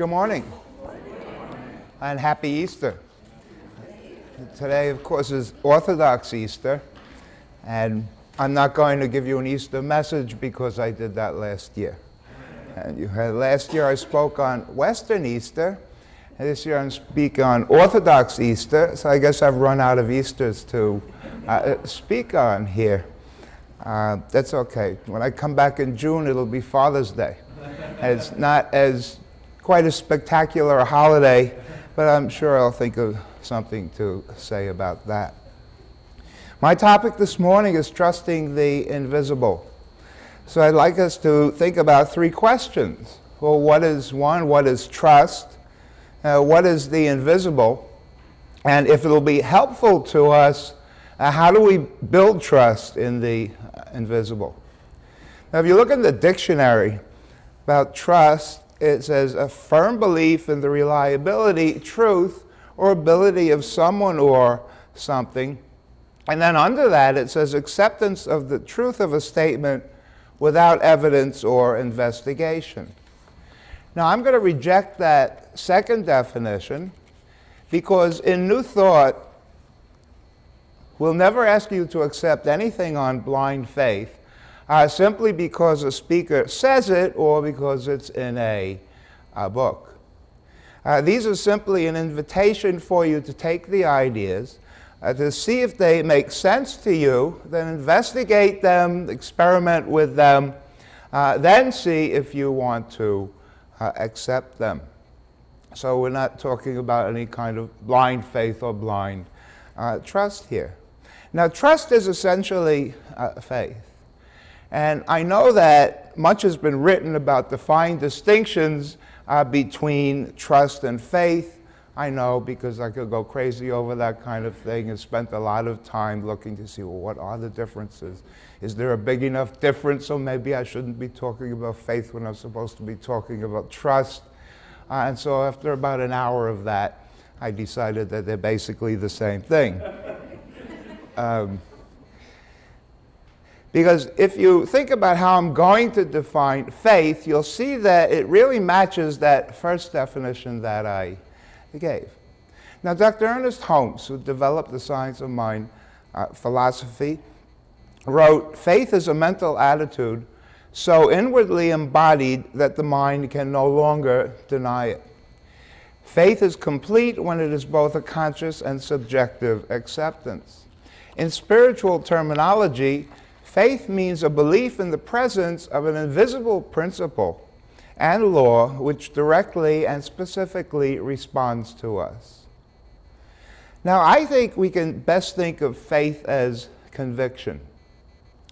Good morning, and happy Easter. Today, of course, is Orthodox Easter, and I'm not going to give you an Easter message because I did that last year. And last year I spoke on Western Easter, and this year I'm speaking on Orthodox Easter, so I guess I've run out of Easters to speak on here. That's okay. When I come back in June, it'll be Father's Day. And it's not quite as spectacular a holiday, but I'm sure I'll think of something to say about that. My topic this morning is trusting the invisible. So I'd like us to think about three questions. Well, what is trust? What is the invisible? And if it'll be helpful to us, how do we build trust in the invisible? Now, if you look in the dictionary about trust, it says a firm belief in the reliability, truth, or ability of someone or something. And then under that, it says acceptance of the truth of a statement without evidence or investigation. Now, I'm going to reject that second definition because in New Thought, we'll never ask you to accept anything on blind faith simply because a speaker says it or because it's in a book. These are simply an invitation for you to take the ideas, to see if they make sense to you, then investigate them, experiment with them, then see if you want to accept them. So we're not talking about any kind of blind faith or blind trust here. Now, trust is essentially faith. And I know that much has been written about the fine distinctions between trust and faith. I know because I could go crazy over that kind of thing and spent a lot of time looking to see, well, what are the differences? Is there a big enough difference? So maybe I shouldn't be talking about faith when I'm supposed to be talking about trust. And so after about an hour of that, I decided that they're basically the same thing. Because if you think about how I'm going to define faith, you'll see that it really matches that first definition that I gave. Now, Dr. Ernest Holmes, who developed the science of mind philosophy, wrote, "Faith is a mental attitude so inwardly embodied that the mind can no longer deny it. Faith is complete when it is both a conscious and subjective acceptance. In spiritual terminology, faith means a belief in the presence of an invisible principle and law which directly and specifically responds to us." Now, I think we can best think of faith as conviction.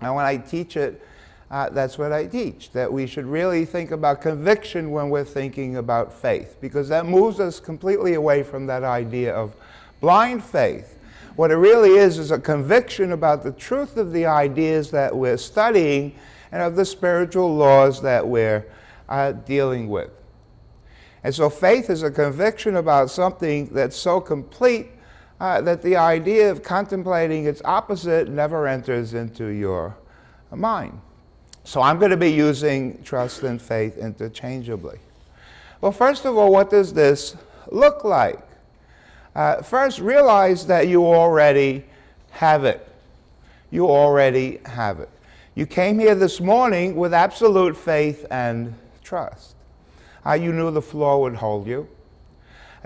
And when I teach it, that's what I teach, that we should really think about conviction when we're thinking about faith, because that moves us completely away from that idea of blind faith. What it really is a conviction about the truth of the ideas that we're studying and of the spiritual laws that we're dealing with. And so faith is a conviction about something that's so complete that the idea of contemplating its opposite never enters into your mind. So I'm going to be using trust and faith interchangeably. Well, first of all, what does this look like? First, realize that you already have it. You already have it. You came here this morning with absolute faith and trust. You knew the floor would hold you.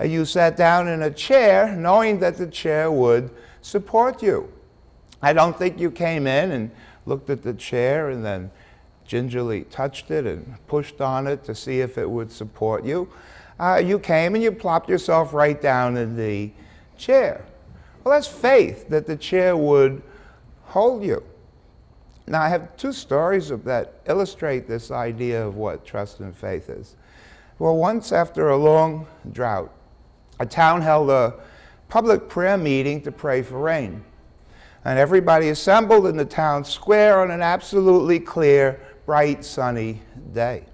You sat down in a chair knowing that the chair would support you. I don't think you came in and looked at the chair and then gingerly touched it and pushed on it to see if it would support you. You came and you plopped yourself right down in the chair. Well, that's faith, that the chair would hold you. Now, I have two stories that illustrate this idea of what trust and faith is. Well, once after a long drought, a town held a public prayer meeting to pray for rain. And everybody assembled in the town square on an absolutely clear, bright, sunny day.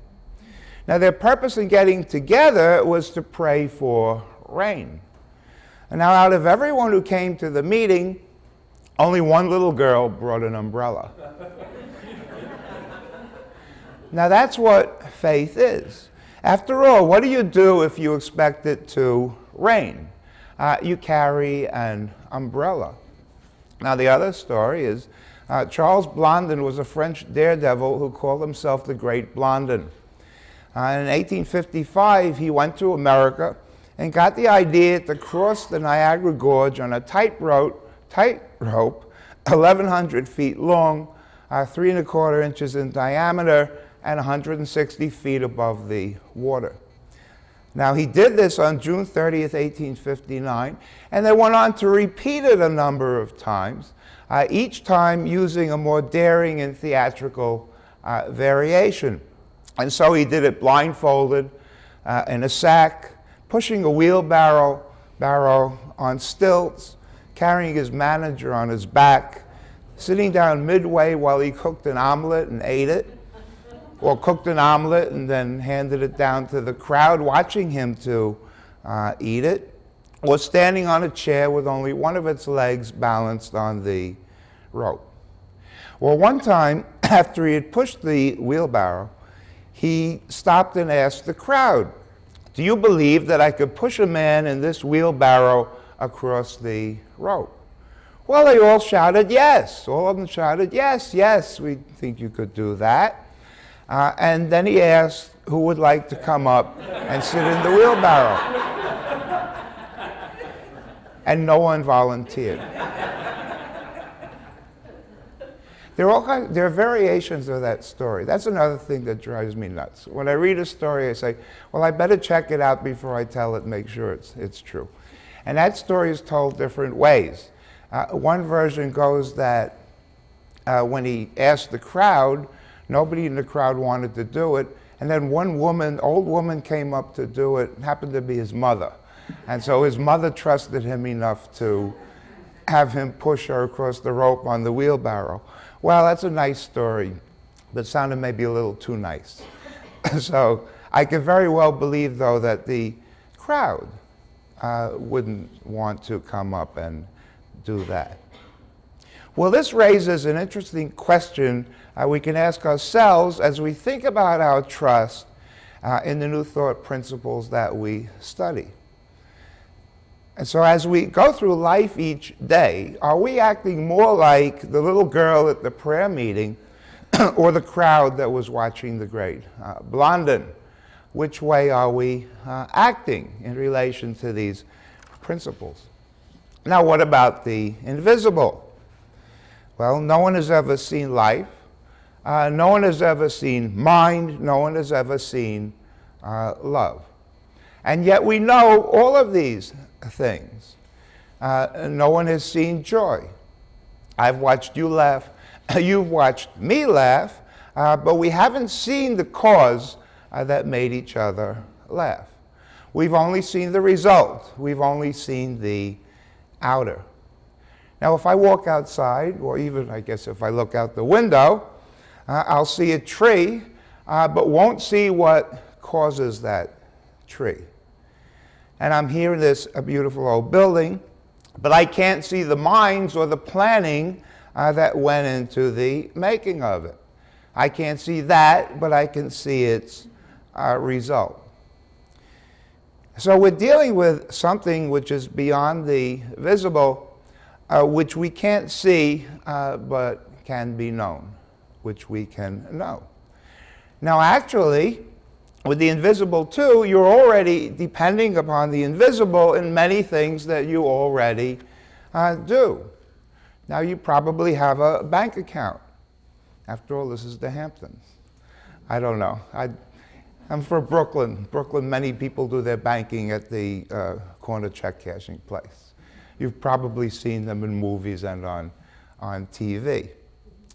Now, their purpose in getting together was to pray for rain. And now, out of everyone who came to the meeting, only one little girl brought an umbrella. Now, that's what faith is. After all, what do you do if you expect it to rain? You carry an umbrella. Now, the other story is Charles Blondin was a French daredevil who called himself the Great Blondin. In 1855, he went to America and got the idea to cross the Niagara Gorge on a tightrope, 1,100 feet long, 3¼ inches in diameter, and 160 feet above the water. Now, he did this on June 30th, 1859, and they went on to repeat it a number of times, each time using a more daring and theatrical variation. And so he did it blindfolded, in a sack, pushing a wheelbarrow on stilts, carrying his manager on his back, sitting down midway while he cooked an omelet and ate it, or cooked an omelet and then handed it down to the crowd watching him to eat it, or standing on a chair with only one of its legs balanced on the rope. Well, one time, after he had pushed the wheelbarrow, he stopped and asked the crowd, "Do you believe that I could push a man in this wheelbarrow across the rope?" Well, they all shouted yes. All of them shouted, "Yes, yes, we think you could do that." And then he asked who would like to come up and sit in the wheelbarrow. And no one volunteered. There are variations of that story. That's another thing that drives me nuts. When I read a story, I say, well, I better check it out before I tell it, make sure it's true. And that story is told different ways. One version goes that when he asked the crowd, nobody in the crowd wanted to do it, and then one woman, old woman, came up to do it. It happened to be his mother. And so his mother trusted him enough to have him push her across the rope on the wheelbarrow. Well, that's a nice story, but sounded maybe a little too nice. So I could very well believe, though, that the crowd wouldn't want to come up and do that. Well, this raises an interesting question we can ask ourselves as we think about our trust in the New Thought principles that we study. And so as we go through life each day, are we acting more like the little girl at the prayer meeting or the crowd that was watching the Great Blondin? Which way are we acting in relation to these principles? Now, what about the invisible? Well, no one has ever seen life. No one has ever seen mind. No one has ever seen love. And yet we know all of these things. No one has seen joy. I've watched you laugh. You've watched me laugh. But we haven't seen the cause that made each other laugh. We've only seen the result. We've only seen the outer. Now, if I walk outside, or even, I guess, if I look out the window, I'll see a tree, but won't see what causes that tree. And I'm here in this beautiful old building, but I can't see the minds or the planning that went into the making of it. I can't see that, but I can see its result. So we're dealing with something which is beyond the visible, which we can't see, but can be known, which we can know. Now, actually, with the invisible too, you're already depending upon the invisible in many things that you already do. Now, you probably have a bank account. After all, this is the Hamptons. I don't know. I'm from Brooklyn. Brooklyn, many people do their banking at the corner check cashing place. You've probably seen them in movies and on TV.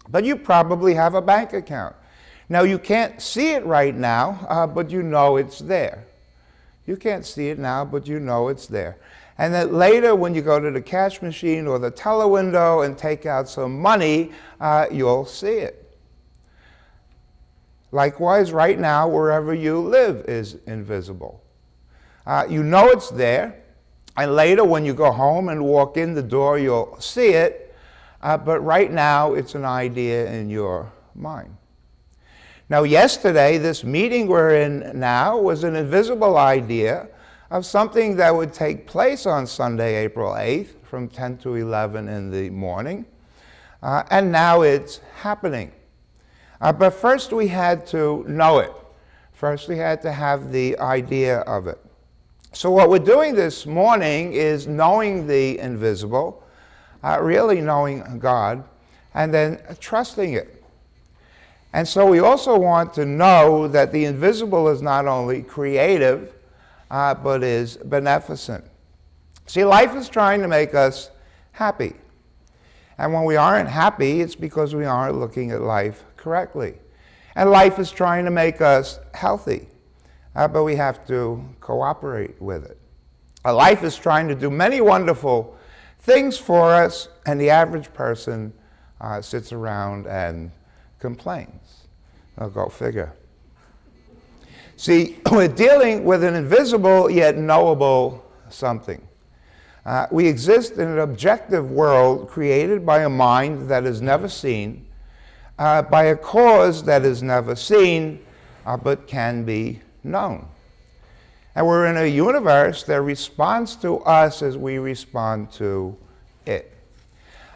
But you probably have a bank account. Now, you can't see it right now, but you know it's there. You can't see it now, but you know it's there. And then later, when you go to the cash machine or the teller window and take out some money, you'll see it. Likewise, right now, wherever you live is invisible. You know it's there, and later when you go home and walk in the door, you'll see it, but right now it's an idea in your mind. Now, yesterday, this meeting we're in now was an invisible idea of something that would take place on Sunday, April 8th, from 10 to 11 in the morning. And now it's happening. But first we had to know it. First we had to have the idea of it. So what we're doing this morning is knowing the invisible, really knowing God, and then trusting it. And so we also want to know that the invisible is not only creative, but is beneficent. See, life is trying to make us happy. And when we aren't happy, it's because we aren't looking at life correctly. And life is trying to make us healthy, but we have to cooperate with it. Life is trying to do many wonderful things for us, and the average person sits around and complains. Now, go figure. See, we're dealing with an invisible yet knowable something. We exist in an objective world created by a mind that is never seen, by a cause that is never seen, but can be known. And we're in a universe that responds to us as we respond to it.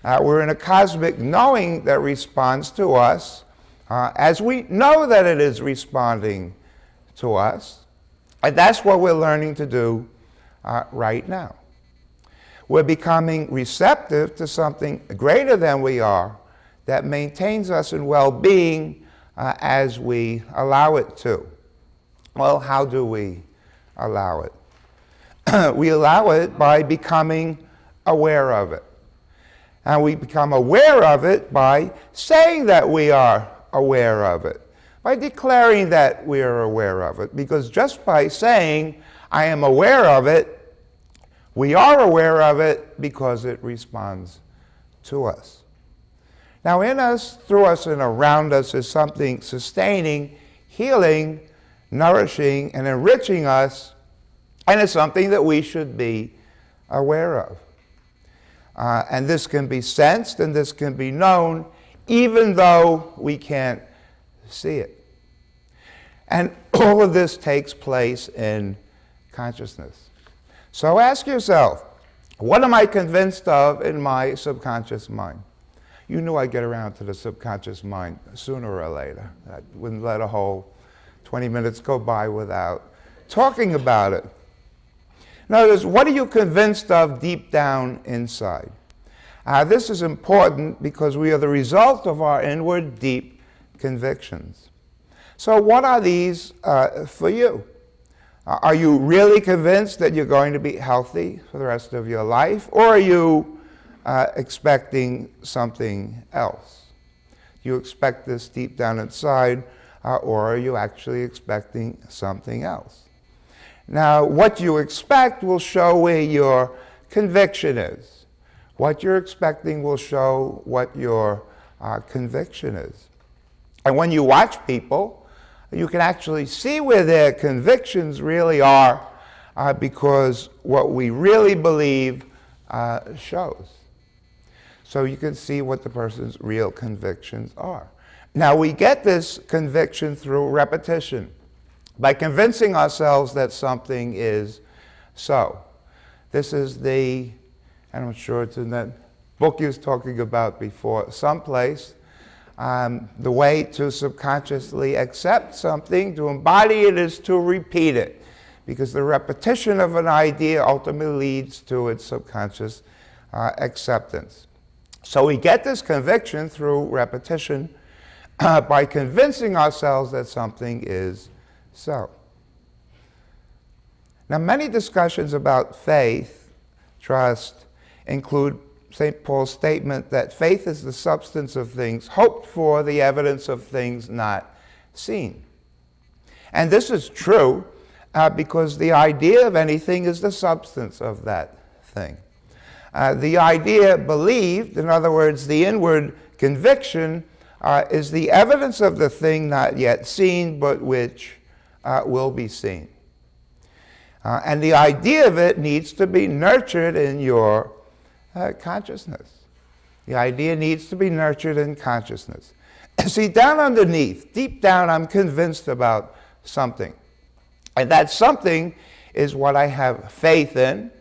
We're in a cosmic knowing that responds to us as we know that it is responding to us. And that's what we're learning to do right now. We're becoming receptive to something greater than we are that maintains us in well-being as we allow it to. Well, how do we allow it? We allow it by becoming aware of it. And we become aware of it by saying that we are aware of it, by declaring that we are aware of it. Because just by saying, I am aware of it, we are aware of it because it responds to us. Now, in us, through us, and around us is something sustaining, healing, nourishing, and enriching us, and it's something that we should be aware of. And this can be sensed and this can be known, even though we can't see it. And all of this takes place in consciousness. So ask yourself, what am I convinced of in my subconscious mind? You knew I'd get around to the subconscious mind sooner or later. I wouldn't let a whole 20 minutes go by without talking about it. Notice, what are you convinced of deep down inside? This is important because we are the result of our inward deep convictions. So what are these for you? Are you really convinced that you're going to be healthy for the rest of your life? Or are you expecting something else? Do you expect this deep down inside, or are you actually expecting something else? Now, what you expect will show where your conviction is. What you're expecting will show what your conviction is. And when you watch people, you can actually see where their convictions really are, because what we really believe shows. So you can see what the person's real convictions are. Now, we get this conviction through repetition, by convincing ourselves that something is so. This is and I'm sure it's in that book you was talking about before, someplace. The way to subconsciously accept something, to embody it, is to repeat it, because the repetition of an idea ultimately leads to its subconscious acceptance. So we get this conviction through repetition by convincing ourselves that something is so. Now, many discussions about faith, trust, include St. Paul's statement that faith is the substance of things hoped for, the evidence of things not seen. And this is true because the idea of anything is the substance of that thing. The idea believed, in other words, the inward conviction, is the evidence of the thing not yet seen, but which will be seen. And the idea of it needs to be nurtured in your consciousness. The idea needs to be nurtured in consciousness. See, down underneath, deep down, I'm convinced about something. And that something is what I have faith in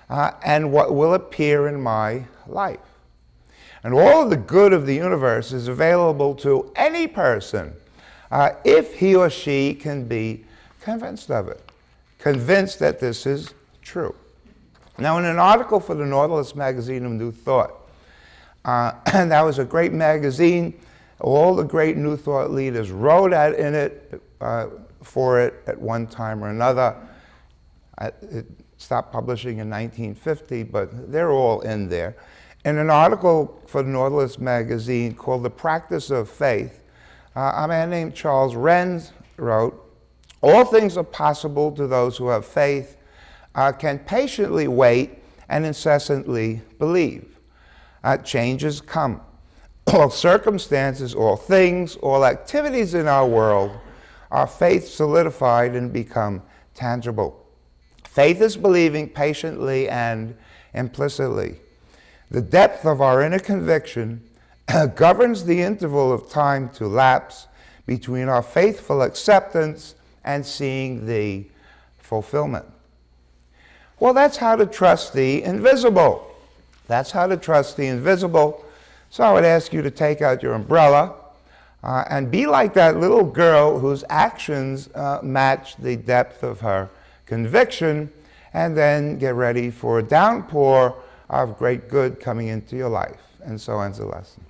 and what will appear in my life. And all of the good of the universe is available to any person if he or she can be convinced of it, convinced that this is true. Now, in an article for the Nautilus magazine of New Thought, and that was a great magazine, all the great New Thought leaders wrote in it for it at one time or another. It stopped publishing in 1950, but they're all in there. In an article for the Nautilus magazine called The Practice of Faith, a man named Charles Renz wrote, "All things are possible to those who have faith, can patiently wait and incessantly believe. Changes come. All circumstances, all things, all activities in our world are faith solidified and become tangible. Faith is believing patiently and implicitly. The depth of our inner conviction governs the interval of time to lapse between our faithful acceptance and seeing the fulfillment." Well, that's how to trust the invisible. That's how to trust the invisible. So I would ask you to take out your umbrella and be like that little girl whose actions match the depth of her conviction, and then get ready for a downpour of great good coming into your life. And so ends the lesson.